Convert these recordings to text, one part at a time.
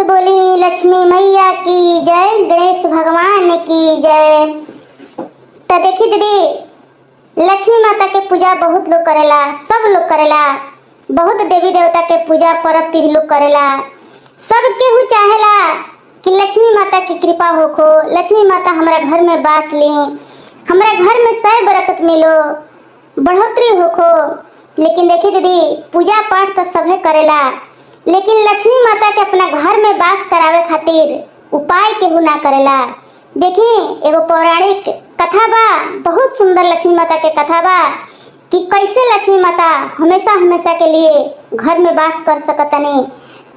से बोली लक्ष्मी मैया की जय, गणेश भगवान की जय। तो देखी दीदी, लक्ष्मी माता के पूजा बहुत लोग करेला, सब लोग करेला। बहुत देवी देवता के पूजा पर्व तीज लोग करेला। सब केहू चाहेला कि लक्ष्मी माता की कृपा होखो, लक्ष्मी माता हमारा घर में बास ली, हमारा घर में सह बरकत मिलो, बढ़ोतरी होखो। लेकिन देखी दीदी, पूजा पाठ तो सभे करेला, लेकिन लक्ष्मी माता के अपना घर में वास करावे खातिर उपाय केहू ना करेला। देखी एगो पौराणिक कथा बा, बहुत सुंदर लक्ष्मी माता के कथा बा कि कैसे लक्ष्मी माता हमेशा हमेशा के लिए घर में वास कर सकतनी,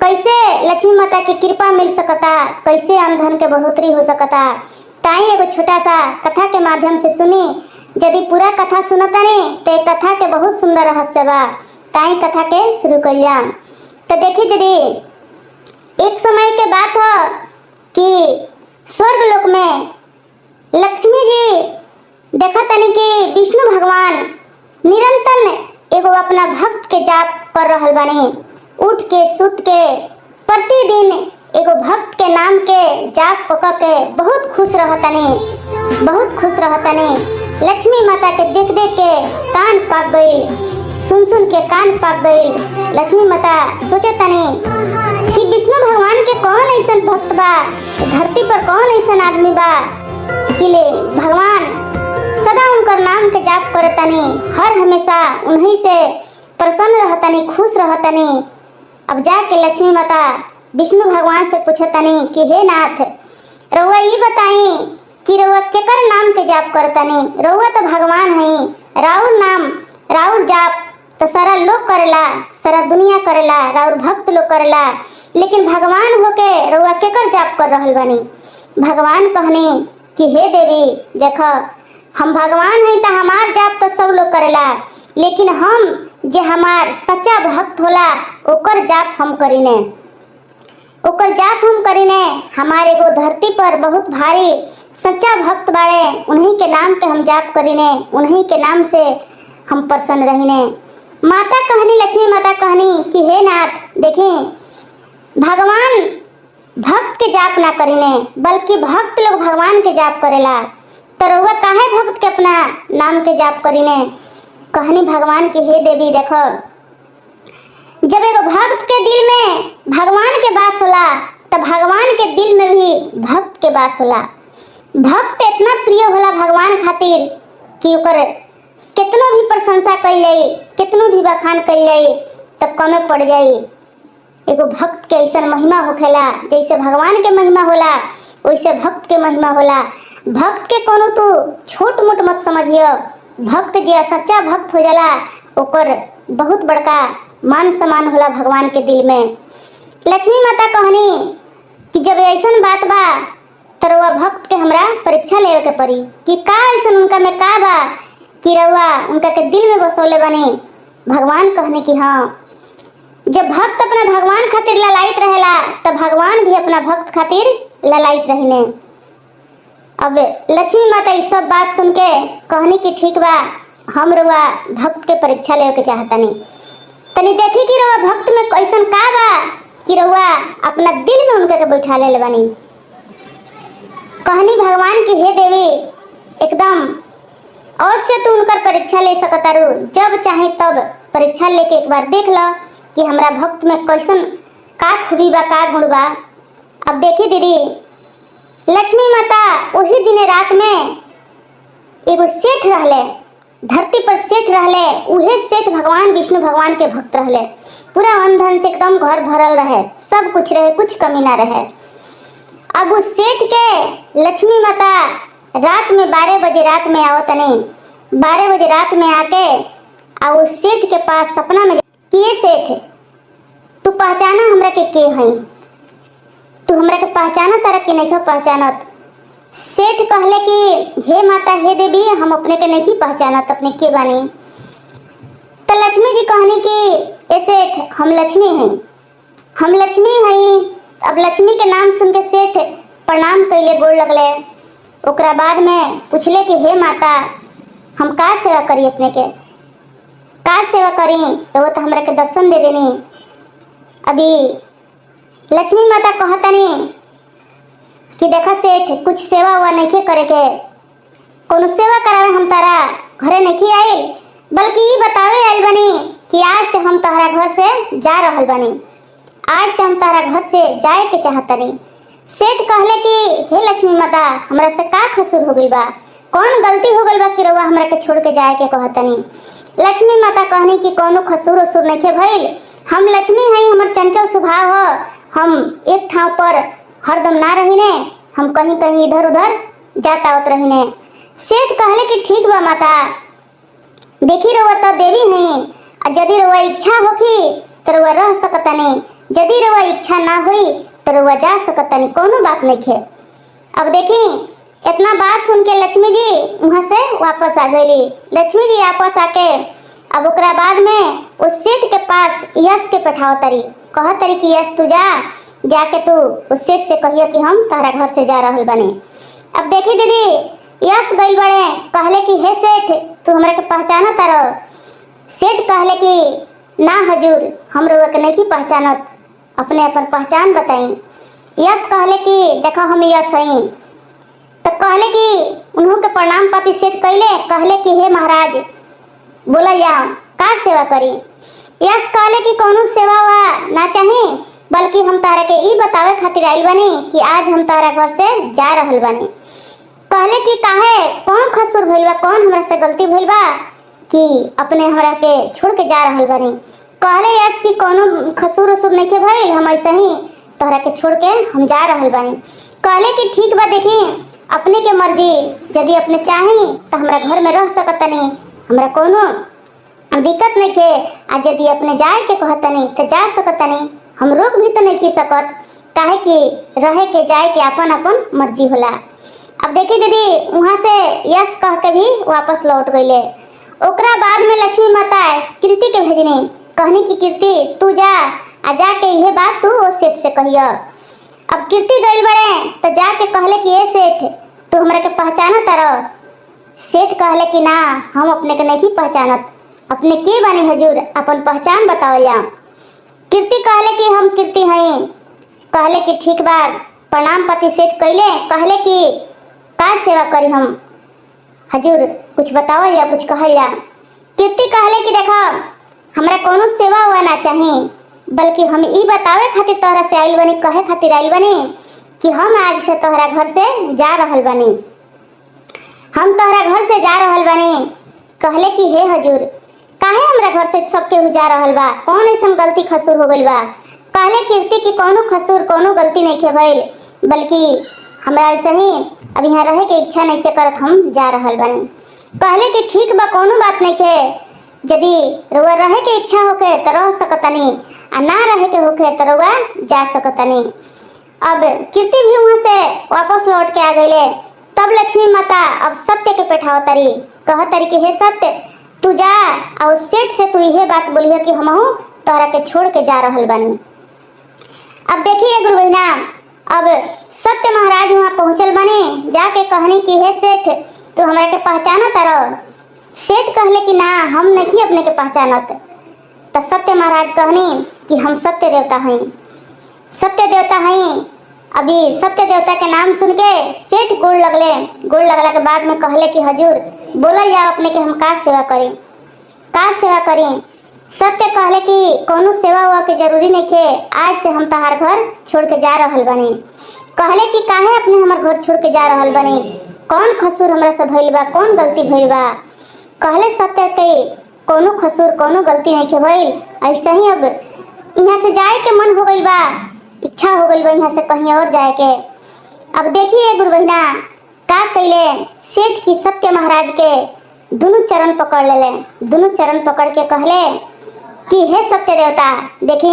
कैसे लक्ष्मी माता की कृपा मिल सकता, कैसे अन्न धन के बढ़ोतरी हो सकता। ताई एगो छोटा सा कथा के माध्यम से सुनी। यदि पूरा कथा सुनतनी तो कथा के बहुत सुंदर रहस्य बा। ताई कथा के शुरू करिया। तो देखी दीदी, एक समय के बात है कि स्वर्ग लोक में लक्ष्मी जी देखा तनी कि विष्णु भगवान निरंतर एगो अपना भक्त के जाप कर रहल बानी। उठ के सुत के प्रतिदिन एगो भक्त के नाम के जाप पका के बहुत खुश रहतनी, बहुत खुश रहतनी। लक्ष्मी माता के देख देख के कान पाक गई, सुन सुन के कान पाक गई। लक्ष्मी माता सोचे तनी कि विष्णु भगवान के कौन ऐसा भक्त बा, धरती पर कौन ऐसा आदमी बा कि ले भगवान सदा उनकर नाम के जाप करतनी, हर हमेशा उन्हीं से प्रसन्न रहतनी, खुश रहतनी। अब जाके लक्ष्मी माता विष्णु भगवान से पूछतनी कि हे नाथ, रउआ ये बताई कि रउआ केकर नाम के जाप करतनी? रउआ तो भगवान हई, राउर नाम राउर जाप तो सारा लोग करेला, सारा दुनिया करेला, राउर भक्त लोग करेला, लेकिन भगवान होके रउआ केकर जाप कर रहल बानी? भगवान कहनी कि हे देवी, देखो हम भगवान हैं तो हमार जाप तो सब लोग करेला, लेकिन हम जे हमार सच्चा भक्त होला ओकर जाप हम करीने, ओकर जाप हम करीने। हमारे एगो धरती पर बहुत भारी सच्चा भक्त बाड़े, उन्हीं के नाम के हम जाप करीने, उन्हीं के नाम से हम प्रसन्न रहीने। माता कहनी, लक्ष्मी माता कहनी कि हे नाथ, देखें भगवान भक्त के जाप ना करीने, बल्कि भक्त लोग भगवान के जाप करेला। तो रउआ काहे भक्त के अपना नाम के जाप करीने? कहनी भगवान की हे देवी, देखो जब एगो भक्त के दिल में भगवान के वास होला तो भगवान के दिल में भी भक्त के वास होला। भक्त इतना प्रिय होला भगवान खातिर कि ओकर कितनो भी प्रशंसा कइल जाई, कितनो भी बखान कइल जाई तब कमे पड़ जाई। एगो भक्त के ऐसा महिमा होखेला, जैसे भगवान के महिमा होला वैसे भक्त के महिमा होला। भक्त के कोनो तू छोट मोट मत समझियो, भक्त जे सच्चा भक्त हो जाला ओकर बहुत बड़का मान सम्मान होला भगवान के दिल में। लक्ष्मी माता कहनी कि जब ऐसा बात बा तो रउआ भक्त के हमरा परीक्षा लेवे के पड़ी कि का ऐसा उनका में का बा कि रउआ उनका के दिल में बसौले बनी। भगवान कहने कि हाँ, जब भक्त अपना भगवान खातिर ललायत रहेला तो भगवान भी अपना भक्त खातिर ललायत रहीने। अब लक्ष्मी माता इस सब बात सुन के कहनी कि ठीक बा, हम रउआ भक्त के परीक्षा लेवे के चाहतनी। तनी देखी कि रउआ भक्त में कैसन का बा कि रउआ अपना दिल में उनके के बैठा ले बनी। कहनी भगवान की हे देवी, एकदम अवश्य तू उनकर परीक्षा ले सकतारू, जब चाहे तब परीक्षा लेके एक बार देख लो कि हमरा भक्त में कैसन का खूबी बा, का गुण बा। अब देखी दीदी, लक्ष्मी माता वही दिने रात में एगो सेठ रहले, धरती पर सेठ रहले। उहे सेठ भगवान विष्णु भगवान के भक्त रहले। पूरा अन्न धन से एकदम घर भरल रहे, सब कुछ रहे, कुछ कमी ना रहे। अब उस सेठ के लक्ष्मी माता रात में 12 बजे रात में आओ तनी, 12 बजे रात में आके आ उस सेठ के पास सपना में कि ये सेठ, तू पहचाना हमरा के हई? तू हमरा के पहचाना तारा के नहीं पहचानत? सेठ कहले कि हे माता, हे देवी, हम अपने के नहीं पहचानत, अपने के बानी? तो लक्ष्मी जी कहनी कि ए सेठ, हम लक्ष्मी हैं, हम लक्ष्मी हई। अब लक्ष्मी के नाम सुन के सेठ प्रणाम कैले, गोड़ लगले। ओकरा बाद में पूछले कि हे माता, हम का सेवा करी अपने के, का सेवा करी? तो वो तो हमरा के दर्शन दे देनी। अभी लक्ष्मी माता कहतनी कि देखा सेठ, कुछ सेवा हुआ नहीं करे के, कोनो सेवा करावे हम तारा घरे नहीं आई, बल्कि ये बतावे आइल बनी कि आज से हम तारा घर से जा रहल बनी, आज से हम तारा घर से जाए के चाहतनी। सेठ कहले कि हे लक्ष्मी माता, हमरा से का कसूर हो गइल बा, कौन गलती हो गइल बा कि रउआ हमरा के छोड़ के जाए के कहतनी। लक्ष्मी माता कहनी कि कोनो कसूर उसुर नहीं के भइल, हम लक्ष्मी हई, हमर चंचल स्वभाव हो, हम एक ठाव पर हरदम ना रहीने, हम कहीं कहीं इधर उधर जाता आवत रहीने। सेठ कहले कि ठीक बा माता, देखी रउआ तो देवी हई, यदि रउआ इच्छा होखी तो रउआ रह सकतनी, यदि रउआ इच्छा ना हुई तो रउआ जा सकतनी, कोनो बात नहीं है। अब देखी इतना बात सुन के लक्ष्मी जी वहाँ से वापस आ गई। लक्ष्मी जी वापस आके अब ओकरा बाद में उस सेठ के पास यश के बैठाओ तरी, कह तरी कि यश तू जाके तू उस सेठ से कहियो कि हम तारा घर से जा रहल बनी। अब देखी दीदी, यश गई बड़े, कहले कि हे सेठ, तू हमरा के पहचाना तारो। सेठ कहले कि ना हजूर, हम रउआ के नहीं पहचानत, अपने अपन पहचान बताई। यश कहले कि देखो हम यश हई। तो कहले कि उन्हों के प्रणाम पाती सेठ कैले, कहले कि हे महाराज बोला जाओ का सेवा करी। यश कहले कि कोनो सेवा वा ना चाही, बल्कि हम तारा के ई बतावे खातिर आइल बनी कि आज हम तारा घर से जा रहल बनी। कहले कि काहे, कौन कसूर भइल बा, कौन हमरा से गलती भइल बा कि अपने हमरा के छोड़ के जा रहल बनी। कहले यश कि कोनो कसूर उसुर नहीं के भइल, हम ऐसे ही तोहरा के छोड़ के हम जा रहल बनी। कहले कि ठीक बा, देखी अपने के मर्जी, यदि अपने चाही तो हमरा घर में रह सकतनी, हमरा कोनो दिक्कत नहीं के, आ यदि अपने जाए के कहतनी तो जा सकतनी, हम रोक भी तो नहीं की सकत, काहे कि रहे के जाए के अपन अपन मर्जी होला। अब देखी दीदी, वहाँ से यश कह के भी वापस लौट गईले। ओकरा बाद में लक्ष्मी माता कीर्ति के भेजनी, कहनी कि कीर्ति तू जा, आ जाके यह बात तू उस सेठ से कहियो। अब कीर्ति गई बड़े तो जाके कहले कि ये सेठ, तू हमरा के पहचाना तारो। सेठ कहले कि ना, हम अपने के नहीं पहचानत, अपने के बानी हजूर, अपन पहचान बताओ जा। कीर्ति कहले कि हम कीर्ति हई। कहले कि ठीक बा, प्रणाम पति सेठ कैले, कहले कि का सेवा करी हम हजूर, कुछ बताओ या कुछ कहल जा। कीर्ति कहले कि देखो हमरा कोनो सेवा हुआ ना चाही, बल्कि हम ई बतावे खातिर तोहरा से आइल बनी, कहे खातिर आइल बनी कि हम आज से तोहरा घर से जा रहल बनी, हम तोहरा घर से जा रहल बनी। कहले कि हे हजूर, काहे हमरा घर से सबके जा रहल बा, कौन ऐसा गलती कसूर हो गइल बा। कहले कीर्ति कि कोनो कसूर कोनो गलती नहीं के भइल, बल्कि हमरा ऐसे ही अब यहाँ रहे के इच्छा नहीं के करत, हम जा रहल बनी। कहले कि ठीक बा, कोनो बात नहीं के, यदि रउआ रहे के इच्छा होके तो रह सकतनी, आ ना रहे के होके तो रउआ जा सकतनी। अब कीर्ति भी वहाँ से वापस लौट के आ गईले। तब लक्ष्मी माता अब सत्य के बैठाओ तरी, कह तरी कि हे सत्य, तू जा और सेठ से तू यह बात बोलियो कि हमहू तोहरा के छोड़ के जा रहल बनी। अब देखिए गुरु बहिना, अब सत्य महाराज वहाँ पहुँचल बनी, जाके कहनी कि हे सेठ, तू हमरा के पहचाना तारो। सेठ कहले कि ना, हम नहीं अपने के पहचानत। तो सत्य महाराज कहनी कि हम सत्य देवता हई, सत्य देवता हई। अभी सत्य देवता के नाम सुन के सेठ गोड़ लगले। गोड़ लगला के बाद में कहले कि हजूर बोलल जाओ अपने के हम का सेवा करी, का सेवा करी। सत्य कहले कि कोनो सेवा हुआ के जरूरी नहीं के, आज से हम तहार घर छोड़ के जा रहल बनी। कहले कि काहे अपने हमर घर छोड़ के जा रहल बनी, कौन कसूर हमरा से भइल बा, कौन गलती भइल बा। कहले सत्य के कोनो कसूर कोनो गलती नहीं के भइल, ऐसे ही अब यहाँ से जाए के मन हो गइल बा, इच्छा हो गइल बा यहाँ से कहीं और जाए के। अब देखिए गुरु बहिना का कैले, सेठ की सत्य महाराज के दोनों चरण पकड़ लेले। दोनों चरण पकड़ के कहले कि हे सत्य देवता, देखी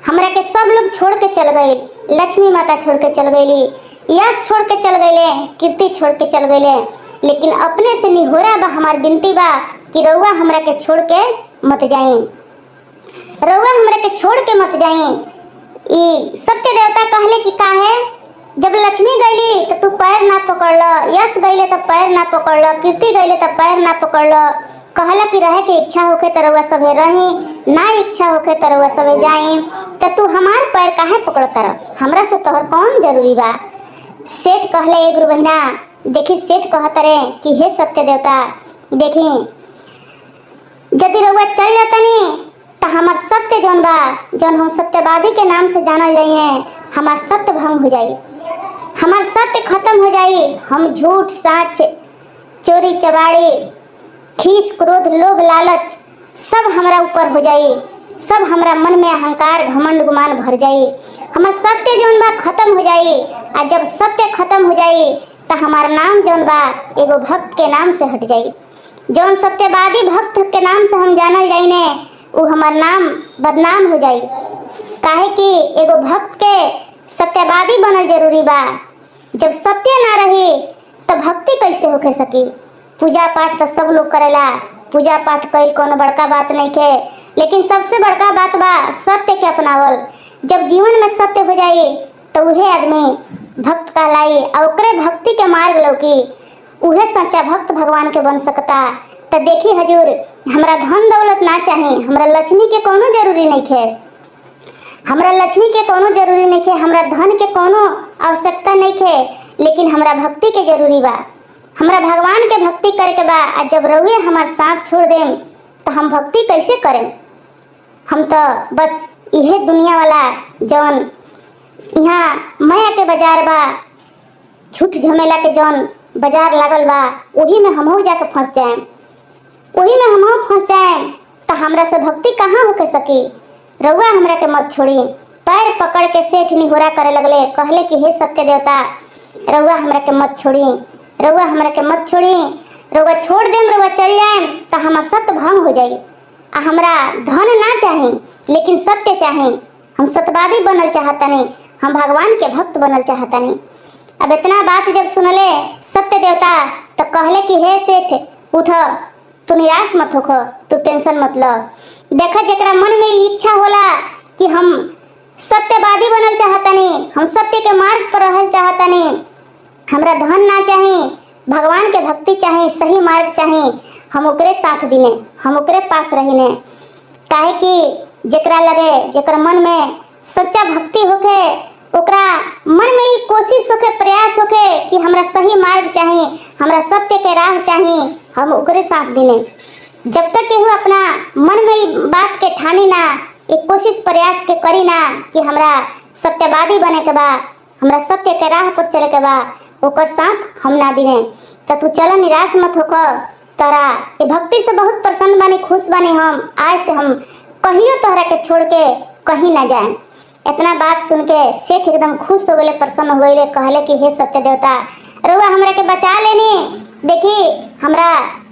हमरा के सब लोग छोड़ के चल गए, लक्ष्मी माता छोड़ के चल गईली, यश छोड़ के चल गईले, कीर्ति छोड़ के चल गईले, लेकिन अपने से निहोरा बा, हमार विनती बा कि रउआ हमरा के छोड़ के मत जाई, रउआ हमरा के छोड़ के मत जाई। ई सत्य देवता कहले कि काहे, जब लक्ष्मी गईली तो तू पैर ना पकड़ लो, यश गईले तो पैर ना पकड़ लो, कीर्ति गईले तो पैर ना पकड़ लो, कहला कि रहे के इच्छा होखे त रउआ सभे रही, ना इच्छा होखे त रउआ सभे जाई, त तू हमार पैर काहे पकड़त रह? हमरा से तोहर कौन जरूरी बा? सेठ कहले ए गुरु बहिना, देखी सेठ कहत रे कि हे सत्य देवता, देखी यदि रउआ चल जातनी त हमार सत्य जौन बा, जौन हम सत्यवादी के नाम से जानल जाइए, हमार सत्य भंग हो जाई, हमार सत्य खत्म हो जाई। हम झूठ साच चोरी चबाड़ी खीस क्रोध लोभ लालच सब हमरा ऊपर हो जाई, सब हमरा मन में अहंकार घमंड गुमान भर जाई, हमार सत्य जौन बा खत्म हो जाई। आ जब सत्य खत्म हो जाई त हमार नाम जौन बा एगो भक्त के नाम से हट जाई। जौन सत्यवादी भक्त के नाम से हम जानल जाई ने, उ हमार नाम बदनाम हो जाई। काहे कि एगो भक्त के सत्यवादी बनल जरूरी बा। जब सत्य ना रही त भक्ति कैसे होके सकी? पूजा पाठ तो सब लोग करेला, पूजा पाठ कईल कोनो बड़का बात नहीं के, लेकिन सबसे बड़का बात बा सत्य के अपनावल। जब जीवन में सत्य हो जाई तो उहे आदमी भक्त कहलाई और ओकरे भक्ति के मार्ग लौकी, उहे सच्चा भक्त भगवान के बन सकता। तो देखी हजूर, हमरा धन दौलत ना चाही, हमरा लक्ष्मी के कोनो जरूरी नहीं है, हमरा लक्ष्मी के कोनो जरूरी नहीं है, हमरा धन के कोनो आवश्यकता नहीं है, लेकिन हमरा भक्ति के जरूरी बा। हमरा भगवान के भक्ति करे के बा। आ जब रउए हमार साथ छोड़ देम तो हम भक्ति कैसे करें? हम तो बस इहे दुनिया वाला जौन यहाँ माया के बाजार बा, झूठ झमेला के जौन बाजार लागल बा, वही में हमहू जाके फंस जाएं, वही में हमहू फंस जाएं। तो हमरा से भक्ति कहाँ होके सकी? रउआ हमरा के मत छोड़ी। पैर पकड़ के सेठ निहोरा करे लगले, कहले कि हे सत्य देवता, रउआ हमरा के मत छोड़ी, रउआ हमरा के मत छोड़ी, रउआ छोड़ देम, रउआ चल जाएम तो हमार सत्य भंग हो जाई। आ हमरा धन ना चाही, लेकिन सत्य चाही। हम सत्यवादी बनल चाहतनी, हम भगवान के भक्त बनल चाहतनी। अब इतना बात जब सुनले सत्य देवता तो कहले कि हे सेठ उठ, तू निराश मत होखो, तू टेंशन मत लो। देखा जेकरा मन में इच्छा होला कि हम सत्यवादी बनल चाहतनी, हम सत्य के मार्ग पर रहल चाहतनी, हमरा धन ना चाही, भगवान के भक्ति चाही, सही मार्ग चाही, हम ओकरे साथ दिने, हम ओकरे पास रहीने। काहे कि जेकरा लगे, जेकर मन में सच्चा भक्ति होके, ओकरा मन में ही कोशिश होके, प्रयास होके कि हमरा सही मार्ग चाही, हमरा सत्य के राह चाही, हम ओकरे साथ दिने। जब तक केहू अपना मन में बात के ठानी ना, एक कोशिश प्रयास के करी ना कि हमरा सत्यवादी बने के बा, हमरा सत्य के राह पर चले के बा, ओकर साथ हम ना दिने। तो तू चल, निराश मत होकर, तोरा ये भक्ति से बहुत प्रसन्न बानी, खुश बानी हम। आज से हम कहियो तोहरा के छोड़ के कहीं ना जाए। इतना बात सुन के सेठ एकदम खुश हो गए, प्रसन्न हो गए, कहले कि हे सत्य देवता, रउआ हमरा के बचा लेनी। देखी हमरा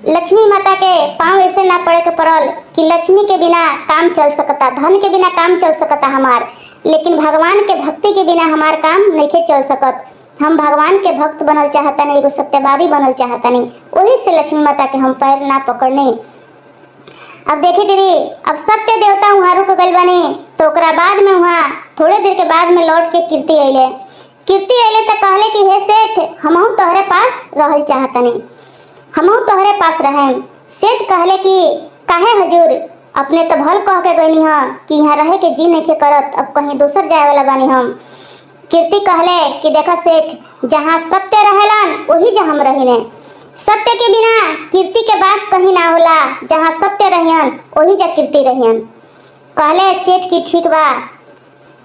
लक्ष्मी माता के पाँव ऐसे ना पड़े के पड़ल कि लक्ष्मी के बिना काम चल सकता, धन के बिना काम चल सकता हमार, लेकिन भगवान के भक्ति के बिना हमार काम नहीं चल सकत। हम भगवान के भक्त बनल चाहतनी, एगो सत्यवादी बनल चाहतनी, वही से लक्ष्मी माता के हम पैर ना पकड़ने। अब देखी दीदी, अब सत्य देवता वहाँ रुक गइल बनी, तो ओकरा बाद में वहाँ थोड़े देर के बाद में लौट के कीर्ति अइले। कीर्ति अइले तो कहले कि हे सेठ, हमहू तोहरे पास रहल चाहतनी, हमहू तोहरे पास रहें। सेठ कहले कि काहे हजूर, अपने तो भल कह के गईनी ह कि यहाँ रहे के जी नहीं करत, अब कहीं दूसर जाए वाला बानी हम। कीर्ति कहले कि देखा सेठ, जहाँ सत्य रहेलन वही जहाँ हम रहीने, सत्य के बिना कीर्ति के बास कहीं ना होला, जहाँ सत्य रहियन वही जा कीर्ति रहियन। कहले सेठ की ठीक बा।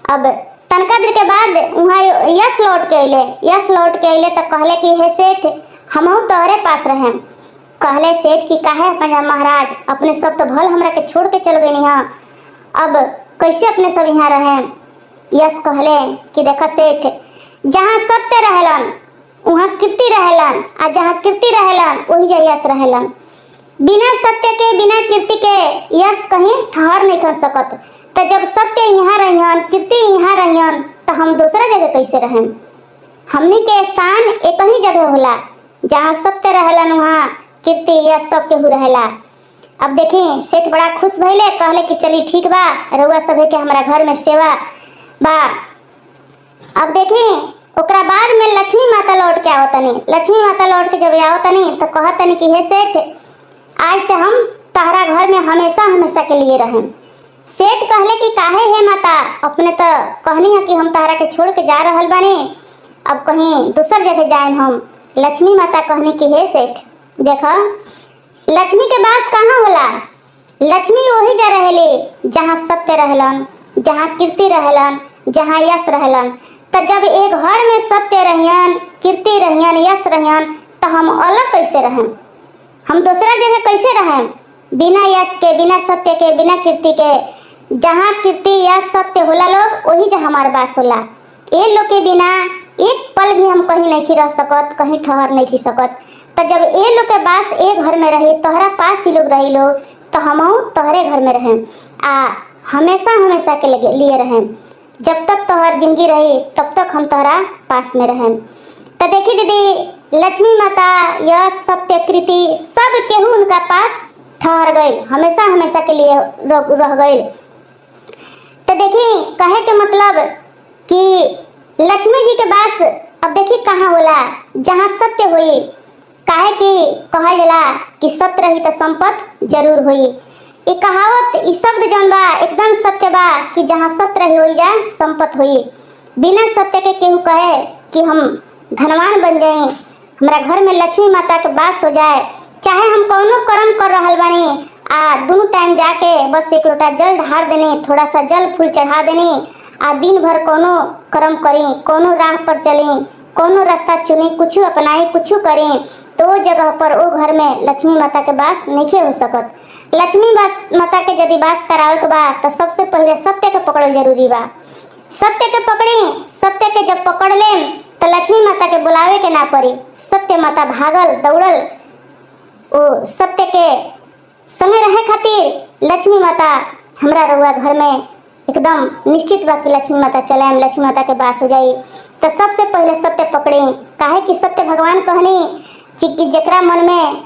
अब तनका देर के बाद वहाँ यश लौट के अइले, यश लौट के अइले तो कहले कि हे सेठ, हमहू तोहरे पास रहें। कहले सेठ की काहे पंजा महाराज, अपने सब तो भल हमरा के छोड़ के चल गई हाँ, अब कैसे अपने सब यहाँ रहें? यश कहले कि देखा सेठ, जहाँ सत्य रहेलन वहाँ कीर्ति रहेलन, आ जहाँ कीर्ति रहेलन वही जा यश रहेलन। बिना सत्य के, बिना कीर्ति के यश कहीं ठहर नहीं कर सकत। तो जब सत्य यहाँ रहियन, कीर्ति यहाँ रहियन, तो हम दूसरा जगह कैसे रहें? हमनी के स्थान एक ही जगह होला, जहाँ सत्य रहेलन वहाँ कीर्ति यश सब केहू रहेला। अब देखी सेठ बड़ा खुश भइले, कहले कि चली ठीक बा, रउआ सभे के हमारा घर में सेवा बा। अब देखी ओकरा बाद में लक्ष्मी माता लौट के आवतनी। लक्ष्मी माता लौट के जब आवतनी तो कहतनी कि हे सेठ, आज से हम तहरा घर में हमेशा हमेशा के लिए रहें। सेठ कहले कि काहे है माता, अपने तो कहनी है कि हम तहरा के छोड़ के जा रहल बानी, अब कहीं दूसर जगह जाए हम। लक्ष्मी माता कहनी कि हे सेठ देखा, लक्ष्मी के वास कहाँ होला? लक्ष्मी वही जा रहेले जहाँ सत्य रहलन, जहाँ कीर्ति रहलन, जहाँ यश रहलन। तो जब एक घर में सत्य रहियन, कीर्ति रहियन, यश रहियन, तो हम अलग कैसे रहें? हम दूसरा जगह कैसे रहें? बिना यश के, बिना सत्य के, बिना कीर्ति के। जहाँ कीर्ति यश सत्य होला लोग, वही जहाँ हमारे बास होला। ये लोग के बिना एक पल भी हम कहीं नहीं रह सकत, कहीं ठहर नहीं सकत। तो जब ये लोग के बास एक घर में रही, तोहरा पास ही लोग रही लोग, तो हम तोहरे घर में रहें आ हमेशा हमेशा के लिए रहें। जब तक तोहर जिंदगी रही तब तक हम तोहरा पास में रहें। तो देखी दीदी, लक्ष्मी माता यश सत्य कीर्ति सब केहू उनका पास ठहर गए, हमेशा हमेशा के लिए रह गए। तो देखी कहे के मतलब कि लक्ष्मी जी के पास अब देखी कहाँ होला? जहाँ सत्य हुई। काहे कि कहल जाला कि सत्य रही तो संपत्ति जरूर हुई। ये कहावत, ये शब्द जौन बा एकदम सत्य बा कि जहाँ सत्य रही हो जा संपत्ति हुई। बिना सत्य के केहू कहे कि हम धनवान बन जाए, हमारा घर में लक्ष्मी माता के वास हो जाए, चाहे हम कौनो कर्म कर रहल बानी आ दोनों टाइम जाके बस एक लोटा जल ढार देनी, थोड़ा सा जल फूल चढ़ा देनी आ दिन भर कोनो कर्म करी, कोनो राह पर चली, कोनो रास्ता चुनी, कुछ अपनाई, कुछ करी, तो जगह पर वो घर में लक्ष्मी माता के वास नहीं हो सकत। लक्ष्मी माता के यदि वास करावे के बा तो सबसे पहले सत्य के पकड़ल जरूरी बा। सत्य के पकड़ी, सत्य के जब पकड़ ले तो लक्ष्मी माता के बुलावे के ना पड़ी। सत्य माता भागल दौड़ल वो सत्य के संगे रहे खातिर लक्ष्मी माता हमरा रउआ घर में एकदम निश्चित बा कि लक्ष्मी माता चले, लक्ष्मी माता के वास हो जाई। तो सबसे पहले सत्य पकड़ी। काहे कि सत्य भगवान कहनी कि जकरा मन में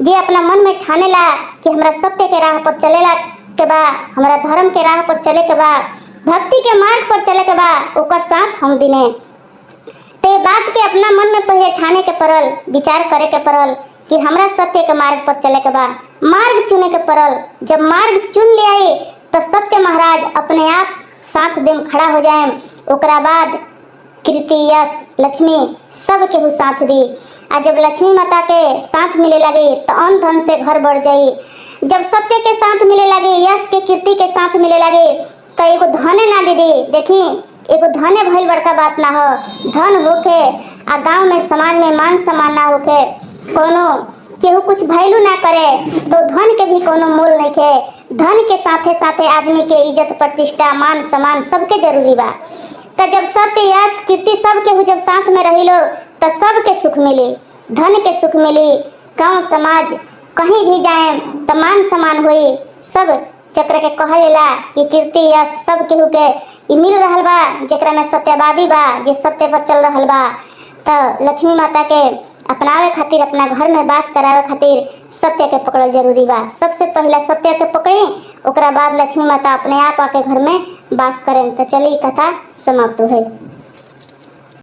जे अपना मन में ठाने ला कि हमरा सत्य के राह पर चलेला के बा, हमरा धर्म के राह पर चले के बा, भक्ति के मार्ग पर चले के बा, ओकर साथ हम दिने। ते बात के अपना मन में पहले ठाने के पड़ल, विचार करे के पड़ल कि हमरा सत्य के मार्ग पर चले के बा, मार्ग चुने के पड़ल। जब मार्ग चुन ले आई तो सत्य महाराज अपने आप साथ देम खड़ा हो जाए। ओकरा बाद कीर्ति यश लक्ष्मी सब केहू साथ दी। आ जब लक्ष्मी माता के साथ मिले लगी तो अन्न धन से घर बढ़ जाई। जब सत्य के साथ मिले लगी, यश के कीर्ति के साथ मिले लगी, तो एगो धने ना दीदी, देखी एगो धने भइल बड़का बात ना हो। धन होके आ गांव में समाज में मान सम्मान ना होके, कोनो केहू कुछ वैल्यू ना करे तो धन के भी कोनो मोल नहीं है। धन के साथे साथे आदमी के इज्जत प्रतिष्ठा मान सम्मान सबके जरूरी बा। तो जब सत्य यश कीर्ति सब केहू जब साथ में रही लो तो सबके सुख मिली, धन के सुख मिली, गांव समाज कहीं भी जाए तो मान सम्मान हुई। सब चक्र के कहला कि कीर्ति यश सब केहू के ई मिल रहल बा, जेकरा में सत्यवादी बा, जे सत्य पर चल रहल बा। तो लक्ष्मी माता के अपनावे खातिर, अपना घर में वास करावे खातिर सत्य के पकड़ल जरूरी बा। सबसे पहले सत्य के पकड़ी, ओकरा बाद लक्ष्मी माता अपने आप आके घर में वास करें। तो चलिए कथा समाप्त हो गई।